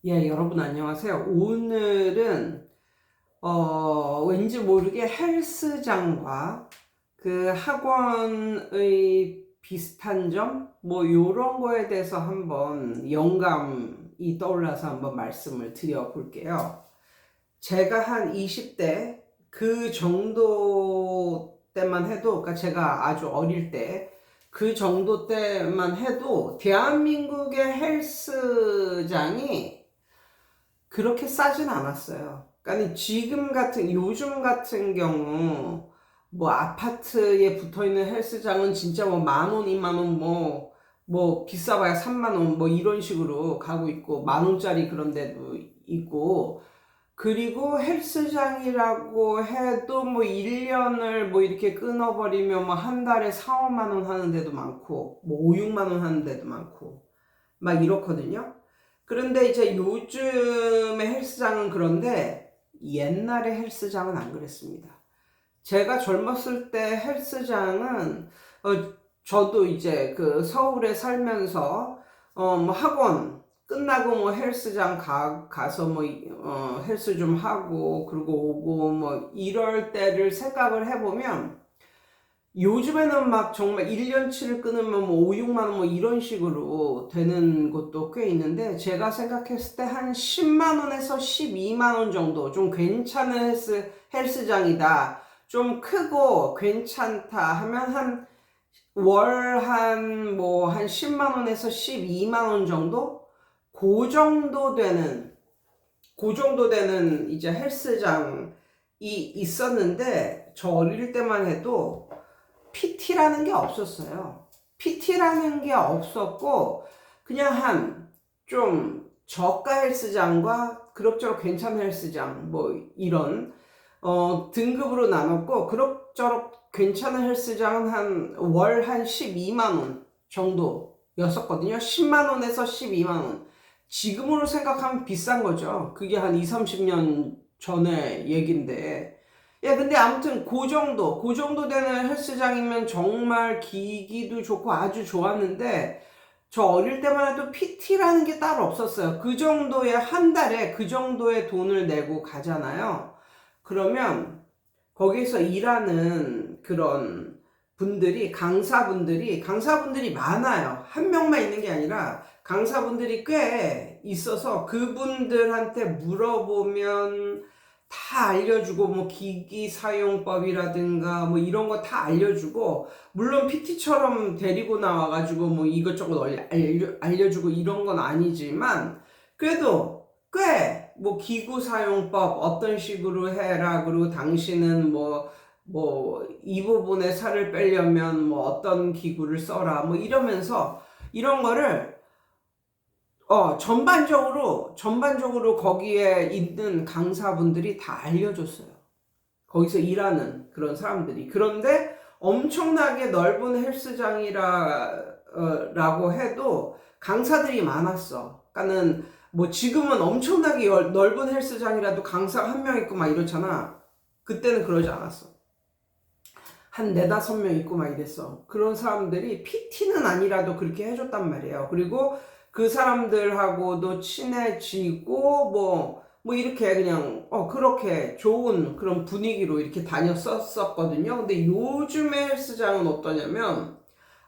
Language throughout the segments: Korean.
예, 여러분 안녕하세요. 오늘은 왠지 모르게 헬스장과 그 학원의 비슷한 점, 뭐 요런 거에 대해서 한번 영감이 떠올라서 한번 말씀을 드려 볼게요. 제가 한 20대 그 정도 때만 해도, 그러니까 제가 아주 어릴 때 그 정도 때만 해도 대한민국의 헬스장이 그렇게 싸진 않았어요. 그러니까 요즘 같은 경우, 뭐 아파트에 붙어 있는 헬스장은 진짜 뭐 만 원, 이만 원, 뭐 비싸봐야 3만 원, 뭐 이런 식으로 가고 있고, 만 원짜리 그런 데도 있고, 그리고 헬스장이라고 해도 뭐 1년을 뭐 이렇게 끊어버리면 뭐 한 달에 4, 5만 원 하는 데도 많고, 뭐 5, 6만 원 하는 데도 많고, 막 이렇거든요. 그런데 이제 요즘의 헬스장은 그런데 옛날의 헬스장은 안 그랬습니다. 제가 젊었을 때 헬스장은 저도 이제 그 서울에 살면서 뭐 학원 끝나고 뭐 헬스장 가서 뭐 헬스 좀 하고 그리고 오고 뭐 이럴 때를 생각을 해보면 요즘에는 막 정말 1년치를 끊으면 뭐 5, 6만 원 뭐 이런 식으로 되는 곳도 꽤 있는데 제가 생각했을 때 한 10만 원에서 12만 원 정도 좀 괜찮은 헬스장이다. 좀 크고 괜찮다 하면 한 월 한 10만 원에서 12만 원 정도? 그 정도 되는 이제 헬스장이 있었는데 저 어릴 때만 해도 PT라는 게 없었어요. PT라는 게 없었고, 그냥 좀 저가 헬스장과 그럭저럭 괜찮은 헬스장, 뭐, 이런, 등급으로 나눴고, 그럭저럭 괜찮은 헬스장은 월 한 12만 원 정도였었거든요. 10만 원에서 12만 원. 지금으로 생각하면 비싼 거죠. 그게 한 2, 30년 전의 얘긴데, 예, 근데 아무튼 그 정도 되는 헬스장이면 정말 기기도 좋고 아주 좋았는데, 저 어릴 때만 해도 PT라는 게 따로 없었어요. 그 정도의 한 달에 그 정도의 돈을 내고 가잖아요. 그러면 거기서 일하는 그런 강사분들이 많아요. 한 명만 있는 게 아니라 강사분들이 꽤 있어서 그분들한테 물어보면 다 알려주고 뭐 기기 사용법이라든가 뭐 이런 거 다 알려주고 물론 PT처럼 데리고 나와가지고 뭐 이것저것 알려주고 이런 건 아니지만 그래도 꽤 뭐 기구 사용법 어떤 식으로 해라 그리고 당신은 이 부분에 살을 빼려면 뭐 어떤 기구를 써라 뭐 이러면서 이런 거를 전반적으로 거기에 있는 강사분들이 다 알려줬어요. 거기서 일하는 그런 사람들이. 그런데 엄청나게 넓은 라고 해도 강사들이 많았어. 그러니까는 뭐 지금은 엄청나게 넓은 헬스장이라도 강사가 한 명 있고 막 이렇잖아. 그때는 그러지 않았어. 한 네다섯 명 있고 막 이랬어. 그런 사람들이 PT는 아니라도 그렇게 해줬단 말이에요. 그리고 그 사람들하고도 친해지고 뭐 이렇게 그냥 그렇게 좋은 그런 분위기로 이렇게 다녔었거든요. 근데 요즘의 헬스장은 어떠냐면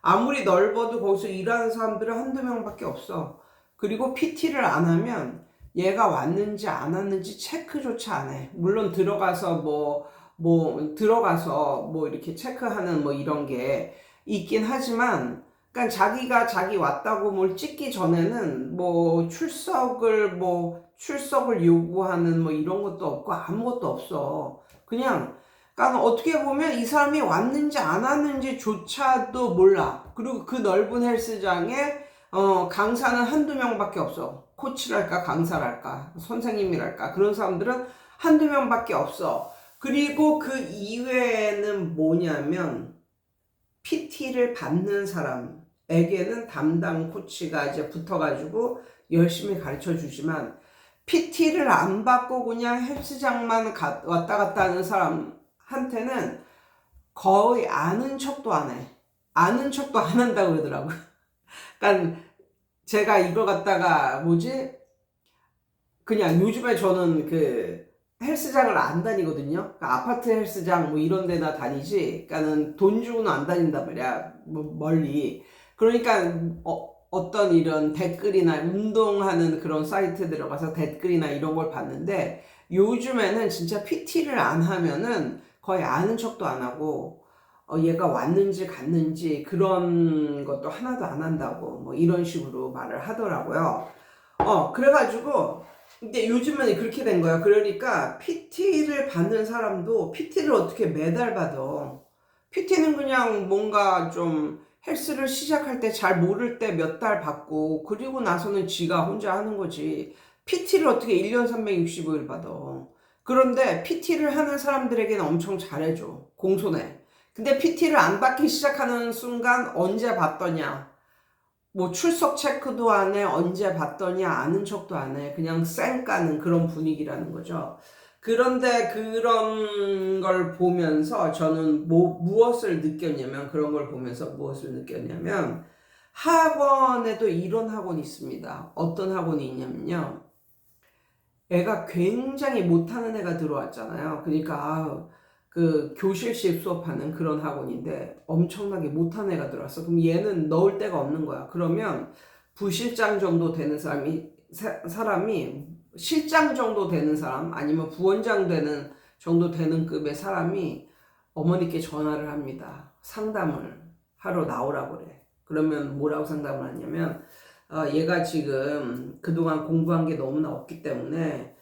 아무리 넓어도 거기서 일하는 사람들은 한두 명밖에 없어. 그리고 PT를 안 하면 얘가 왔는지 안 왔는지 체크조차 안 해. 물론 들어가서 뭐 이렇게 체크하는 뭐 이런 게 있긴 하지만, 그러니까 자기가 자기 왔다고 뭘 찍기 전에는 출석을 요구하는 뭐 이런 것도 없고 아무것도 없어. 그러니까 어떻게 보면 이 사람이 왔는지 안 왔는지조차도 몰라. 그리고 그 넓은 헬스장에 강사는 한두 명밖에 없어. 코치랄까, 강사랄까, 선생님이랄까. 그런 사람들은 한두 명밖에 없어. 그리고 그 이외에는 뭐냐면, PT를 받는 사람에게는 담당 코치가 이제 붙어가지고 열심히 가르쳐 주지만, PT를 안 받고 그냥 헬스장만 왔다 갔다 하는 사람한테는 거의 아는 척도 안 해. 아는 척도 안 한다고 그러더라고요. 그러니까 제가 이걸 갖다가 그냥 요즘에 저는 그 헬스장을 안 다니거든요. 그러니까 아파트 헬스장 뭐 이런 데나 다니지, 그러니까는 돈 주고는 안 다닌단 말이야. 뭐 멀리. 그러니까 어떤 이런 댓글이나 운동하는 그런 사이트 들어가서 댓글이나 이런 걸 봤는데, 요즘에는 진짜 PT를 안 하면은 거의 아는 척도 안 하고, 얘가 왔는지 갔는지 그런 것도 하나도 안 한다고 뭐 이런 식으로 말을 하더라고요. 그래가지고, 근데 요즘은 그렇게 된 거야. 그러니까 PT를 받는 사람도 PT를 어떻게 매달 받아. PT는 그냥 뭔가 좀 헬스를 시작할 때 잘 모를 때 몇 달 받고, 그리고 나서는 지가 혼자 하는 거지. PT를 어떻게 1년 365일 받아. 그런데 PT를 하는 사람들에게는 엄청 잘해줘. 공손해. 근데 PT를 안 받기 시작하는 순간 언제 받더냐? 뭐 출석 체크도 안 해, 언제 봤더니 아는 척도 안 해. 그냥 쌩까는 그런 분위기라는 거죠. 그런데 그런 걸 보면서 저는 무엇을 느꼈냐면, 그런 걸 보면서 무엇을 느꼈냐면, 학원에도 이런 학원이 있습니다. 어떤 학원이 있냐면요. 애가 굉장히 못하는 애가 들어왔잖아요. 그러니까 그 교실식 수업하는 그런 학원인데 엄청나게 못하는 애가 들어왔어. 그럼 얘는 넣을 데가 없는 거야. 그러면 부실장 정도 되는 사람이 실장 정도 되는 사람, 아니면 부원장 되는 정도 되는 급의 사람이 어머니께 전화를 합니다. 상담을 하러 나오라고 그래. 그러면 뭐라고 상담을 하냐면, 얘가 지금 그동안 공부한 게 너무나 없기 때문에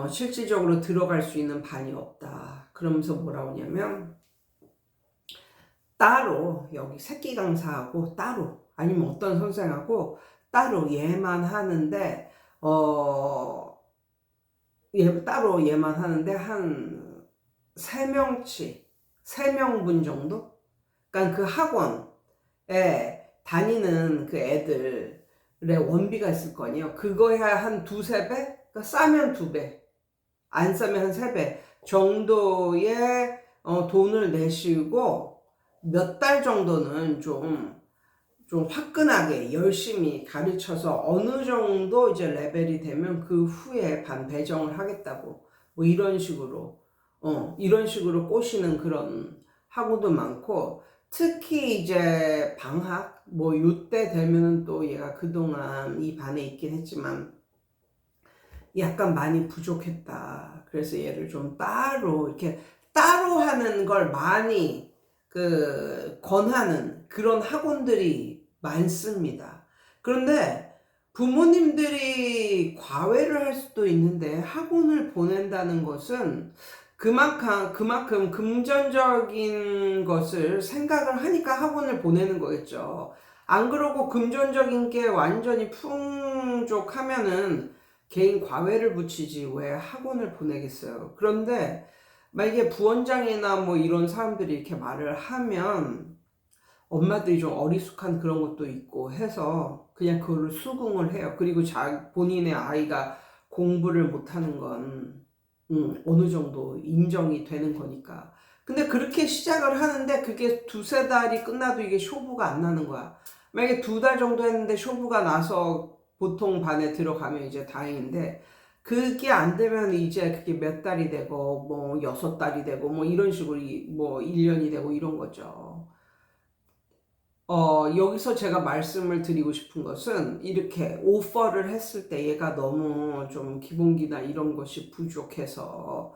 실질적으로 들어갈 수 있는 반이 없다. 그러면서 뭐라고 하냐면, 따로 여기 새끼 강사하고 따로, 아니면 어떤 선생하고 따로 얘만 하는데, 따로 얘만 하는데 한 3명치, 3명분 정도? 그러니까 그 학원에 다니는 그 애들의 원비가 있을 거 아니에요. 그거에 한 두세 배? 그러니까 싸면 2배, 안 싸면 한 3배 정도의 돈을 내시고 몇 달 정도는 좀 화끈하게 열심히 가르쳐서 어느 정도 이제 레벨이 되면 그 후에 반 배정을 하겠다고, 뭐 이런 식으로 꼬시는 그런 학우도 많고, 특히 이제 방학 뭐 요때 되면은 또 얘가 그동안 이 반에 있긴 했지만 약간 많이 부족했다. 그래서 얘를 좀 따로 이렇게 따로 하는 걸 많이 권하는 그런 학원들이 많습니다. 그런데 부모님들이 과외를 할 수도 있는데 학원을 보낸다는 것은 그만큼 금전적인 것을 생각을 하니까 학원을 보내는 거겠죠. 안 그러고 금전적인 게 완전히 풍족하면은 개인 과외를 붙이지 왜 학원을 보내겠어요. 그런데 만약에 부원장이나 뭐 이런 사람들이 이렇게 말을 하면 엄마들이 좀 어리숙한 그런 것도 있고 해서 그냥 그거를 수긍을 해요. 그리고 본인의 아이가 공부를 못하는 건 어느 정도 인정이 되는 거니까. 근데 그렇게 시작을 하는데 그게 두세 달이 끝나도 이게 쇼부가 안 나는 거야. 만약에 2달 정도 했는데 쇼부가 나서 보통 반에 들어가면 이제 다행인데, 그게 안 되면 이제 그게 몇 달이 되고 뭐 6달이 되고 뭐 이런 식으로 뭐 1년이 되고 이런 거죠. 여기서 제가 말씀을 드리고 싶은 것은, 이렇게 오퍼를 했을 때 얘가 너무 좀 기본기나 이런 것이 부족해서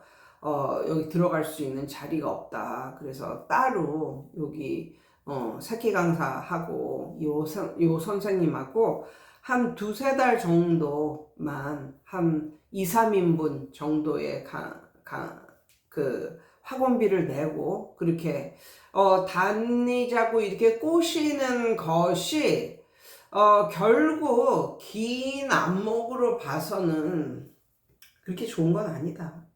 여기 들어갈 수 있는 자리가 없다. 그래서 따로 여기 새끼 강사하고 요 선생님하고 한 두세 달 정도만 한 2, 3인분 정도의 그 학원비를 내고 그렇게 다니자고 이렇게 꼬시는 것이 결국 긴 안목으로 봐서는 그렇게 좋은 건 아니다.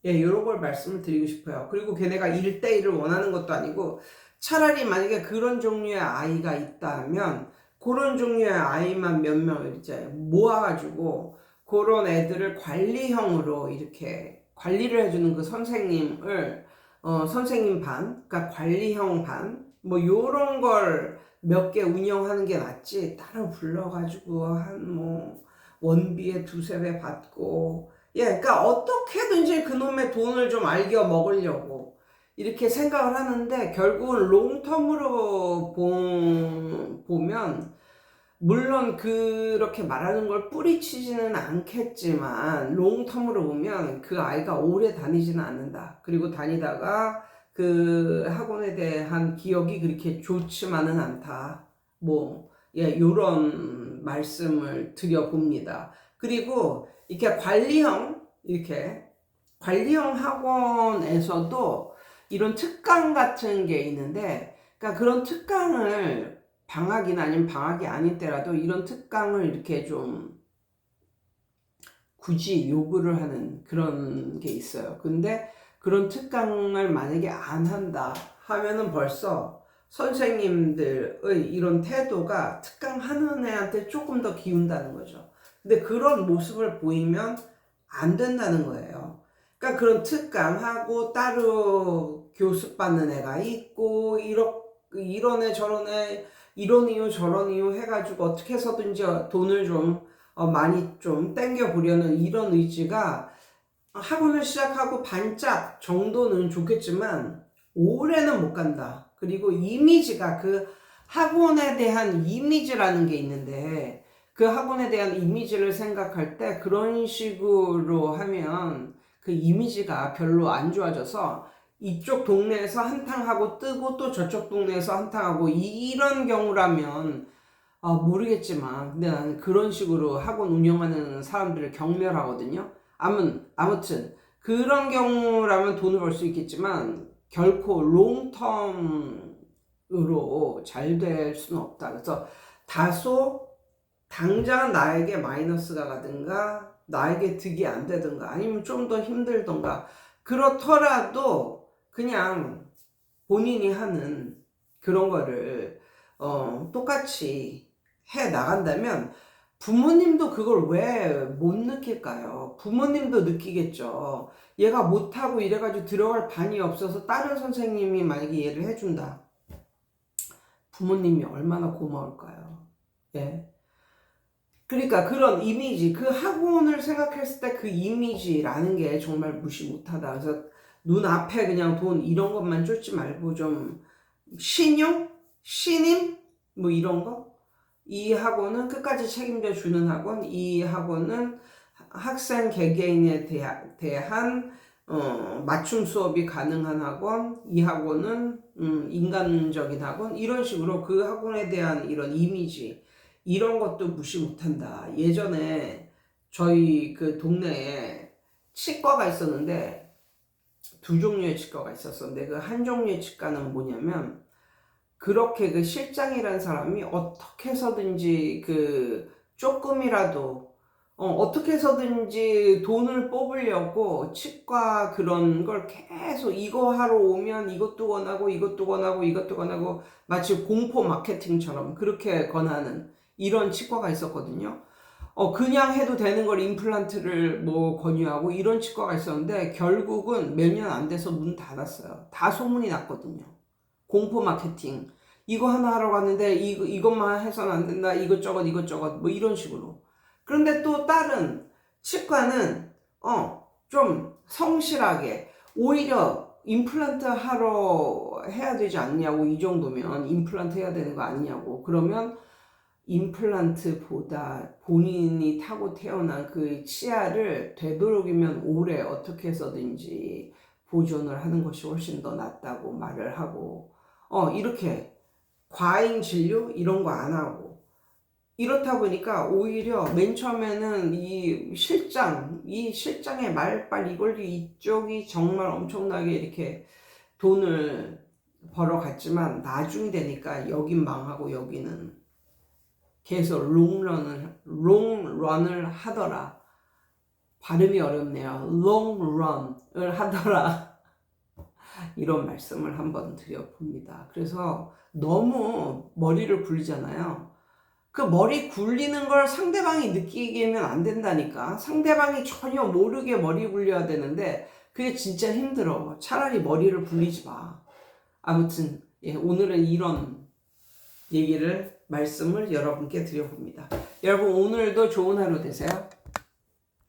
예, 이런 걸 말씀을 드리고 싶어요. 그리고 걔네가 1대1을 원하는 것도 아니고, 차라리 만약에 그런 종류의 아이가 있다면 그런 종류의 아이만 몇 명을 이제 모아가지고 그런 애들을 관리형으로 이렇게 관리를 해주는 그 선생님을 선생님 반, 그러니까 관리형 반, 뭐 요런 걸 몇 개 운영하는 게 낫지, 따로 불러가지고 원비에 두세 배 받고, 예, 그러니까 어떻게든지 그놈의 돈을 좀 알겨 먹으려고 이렇게 생각을 하는데, 결국은 롱텀으로 보면 물론 그렇게 말하는 걸 뿌리치지는 않겠지만 롱텀으로 보면 그 아이가 오래 다니지는 않는다. 그리고 다니다가 그 학원에 대한 기억이 그렇게 좋지만은 않다. 뭐, 예, 요런 말씀을 드려봅니다. 그리고 이렇게 관리형 학원에서도 이런 특강 같은 게 있는데, 그러니까 그런 특강을 방학이나 아니면 방학이 아닌 때라도 이런 특강을 이렇게 좀 굳이 요구를 하는 그런 게 있어요. 근데 그런 특강을 만약에 안 한다 하면은 벌써 선생님들의 이런 태도가 특강하는 애한테 조금 더 기운다는 거죠. 근데 그런 모습을 보이면 안 된다는 거예요. 그러니까 그런 특강하고 따로 교습받는 애가 있고, 이런 애 저런 애 이런 이유 저런 이유 해가지고 어떻게 해서든지 돈을 좀 많이 좀 땡겨 보려는 이런 의지가 학원을 시작하고 반짝 정도는 좋겠지만 오래는 못 간다. 그리고 이미지가, 그 학원에 대한 이미지라는 게 있는데, 그 학원에 대한 이미지를 생각할 때 그런 식으로 하면 그 이미지가 별로 안 좋아져서 이쪽 동네에서 한탕하고 뜨고 또 저쪽 동네에서 한탕하고, 이런 경우라면 모르겠지만 근데 나는 그런 식으로 학원 운영하는 사람들을 경멸하거든요. 아무튼 그런 경우라면 돈을 벌 수 있겠지만 결코 롱텀으로 잘 될 수는 없다. 그래서 다소 당장 나에게 마이너스가 가든가 나에게 득이 안 되든가 아니면 좀 더 힘들던가, 그렇더라도 그냥 본인이 하는 그런 거를 똑같이 해 나간다면 부모님도 그걸 왜 못 느낄까요? 부모님도 느끼겠죠. 얘가 못하고 이래가지고 들어갈 반이 없어서 다른 선생님이 만약에 얘를 해준다. 부모님이 얼마나 고마울까요? 예. 그러니까 그런 이미지, 그 학원을 생각했을 때 그 이미지라는 게 정말 무시 못하다. 그래서 눈앞에 그냥 돈 이런 것만 쫓지 말고 좀 신용? 신임? 뭐 이런 거? 이 학원은 끝까지 책임져 주는 학원, 이 학원은 학생 개개인에 대한 맞춤 수업이 가능한 학원, 이 학원은 인간적인 학원, 이런 식으로 그 학원에 대한 이런 이미지, 이런 것도 무시 못한다. 예전에 저희 그 동네에 치과가 있었는데 두 종류의 치과가 있었었는데, 그 한 종류의 치과는 뭐냐면 그렇게 그 실장이라는 사람이 어떻게 해서든지 그 조금이라도 어떻게 해서든지 돈을 뽑으려고 치과 그런 걸 계속 이거 하러 오면 이것도 권하고 이것도 권하고 이것도 권하고, 마치 공포 마케팅처럼 그렇게 권하는 이런 치과가 있었거든요. 그냥 해도 되는 걸 임플란트를 뭐 권유하고 이런 치과가 있었는데 결국은 몇 년 안 돼서 문 닫았어요. 다 소문이 났거든요. 공포 마케팅. 이거 하나 하러 갔는데 이것만 해서는 안 된다. 이것저것 뭐 이런 식으로. 그런데 또 다른 치과는 좀 성실하게 오히려 임플란트 하러 해야 되지 않냐고, 이 정도면 임플란트 해야 되는 거 아니냐고. 그러면 임플란트보다 본인이 타고 태어난 그 치아를 되도록이면 오래 어떻게 해서든지 보존을 하는 것이 훨씬 더 낫다고 말을 하고, 이렇게 과잉 진료 이런 거 안 하고, 이렇다 보니까 오히려 맨 처음에는 이 실장의 말빨 이걸 이쪽이 정말 엄청나게 이렇게 돈을 벌어갔지만 나중이 되니까 여긴 망하고 여기는 계속 롱런을 하더라. 발음이 어렵네요. 롱런을 하더라. 이런 말씀을 한번 드려봅니다. 그래서 너무 머리를 굴리잖아요. 그 머리 굴리는 걸 상대방이 느끼게 하면 안 된다니까. 상대방이 전혀 모르게 머리 굴려야 되는데 그게 진짜 힘들어. 차라리 머리를 굴리지 마. 아무튼 오늘은 이런 말씀을 여러분께 드려봅니다. 여러분 오늘도 좋은 하루 되세요.